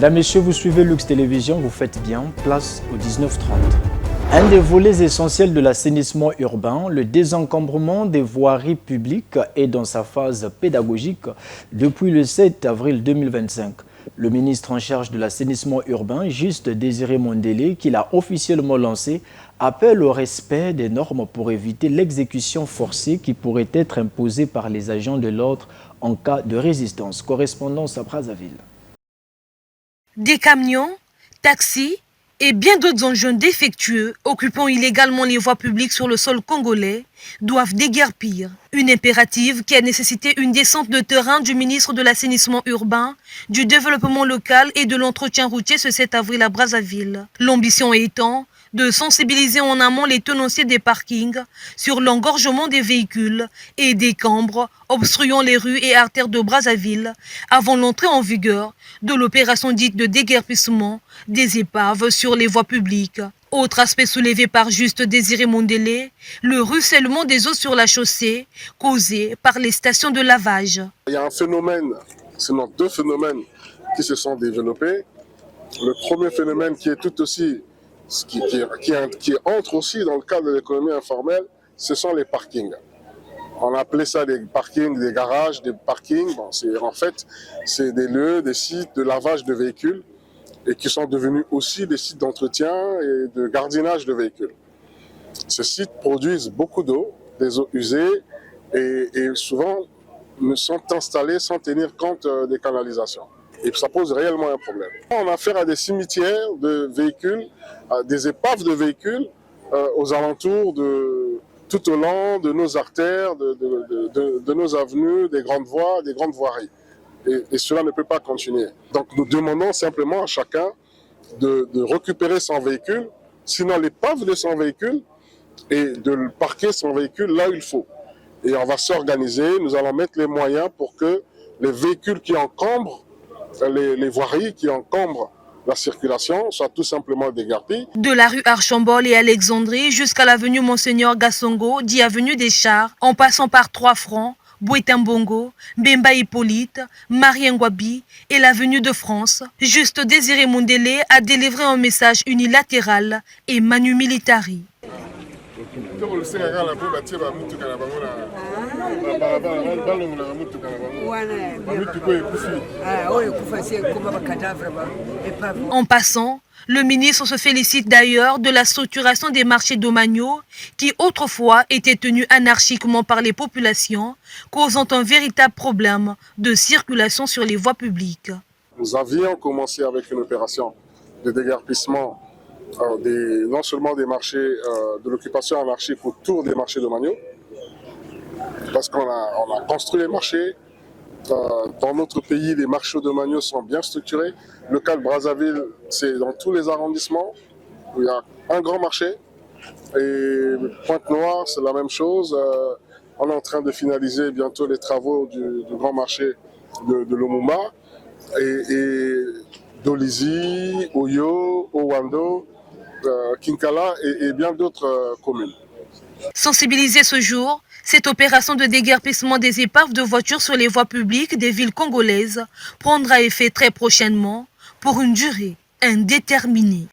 Mesdames, Messieurs, vous suivez Lux Télévision, vous faites bien, place au 19:30. Un des volets essentiels de l'assainissement urbain, le désencombrement des voiries publiques est dans sa phase pédagogique depuis le 7 avril 2025. Le ministre en charge de l'assainissement urbain, Juste Désiré Mondélé, qui l'a officiellement lancé, appelle au respect des normes pour éviter l'exécution forcée qui pourrait être imposée par les agents de l'ordre en cas de résistance. Correspondance à Brazzaville. Des camions, taxis et bien d'autres engins défectueux occupant illégalement les voies publiques sur le sol congolais doivent déguerpir. Une impérative qui a nécessité une descente de terrain du ministre de l'assainissement urbain, du développement local et de l'entretien routier ce 7 avril à Brazzaville. L'ambition étant de sensibiliser en amont les tenanciers des parkings sur l'engorgement des véhicules et des cambres obstruant les rues et artères de Brazzaville avant l'entrée en vigueur de l'opération dite de déguerpissement des épaves sur les voies publiques. Autre aspect soulevé par Juste Désiré Mondélé, le ruissellement des eaux sur la chaussée causé par les stations de lavage. Il y a un phénomène, sinon deux phénomènes qui se sont développés. Le premier phénomène qui est tout aussi qui entre aussi dans le cadre de l'économie informelle, ce sont les parkings. On appelait ça des parkings, des garages, des parkings. Bon, en fait, c'est des lieux, des sites de lavage de véhicules et qui sont devenus aussi des sites d'entretien et de gardiennage de véhicules. Ces sites produisent beaucoup d'eau, des eaux usées et souvent ne sont installés sans tenir compte des canalisations. Et ça pose réellement un problème. On a affaire à des cimetières de véhicules, à des épaves de véhicules aux alentours tout au long de nos artères, de nos avenues, des grandes voies, des grandes voiries. Et cela ne peut pas continuer. Donc nous demandons simplement à chacun de récupérer son véhicule, sinon l'épave de son véhicule, et de parquer son véhicule là où il faut. Et on va s'organiser, nous allons mettre les moyens pour que les véhicules qui encombrent les voiries qui encombrent la circulation soient tout simplement déguerpis. De la rue Archambault et Alexandrie jusqu'à l'avenue Monseigneur Gassongo, dit avenue des Chars, en passant par Trois Francs, Bouetambongo, Bemba Hippolyte, Marie Ngwabi et l'avenue de France, Juste Désiré Mondélé a délivré un message unilatéral et manu militari. En passant, le ministre se félicite d'ailleurs de la structuration des marchés domaniaux qui autrefois étaient tenus anarchiquement par les populations, causant un véritable problème de circulation sur les voies publiques. Nous avions commencé avec une opération de déguerpissement non seulement des marchés de l'occupation anarchique autour des marchés domaniaux, parce qu'on a construit les marchés. Dans notre pays, les marchés domaniaux sont bien structurés. Le cas de Brazzaville, c'est dans tous les arrondissements où il y a un grand marché. Et Pointe-Noire, c'est la même chose. On est en train de finaliser bientôt les travaux du grand marché de Lumumba et d'Olizi, Oyo, Owando, Kinkala et bien d'autres communes. Sensibiliser ce jour, cette opération de déguerpissement des épaves de voitures sur les voies publiques des villes congolaises prendra effet très prochainement pour une durée indéterminée.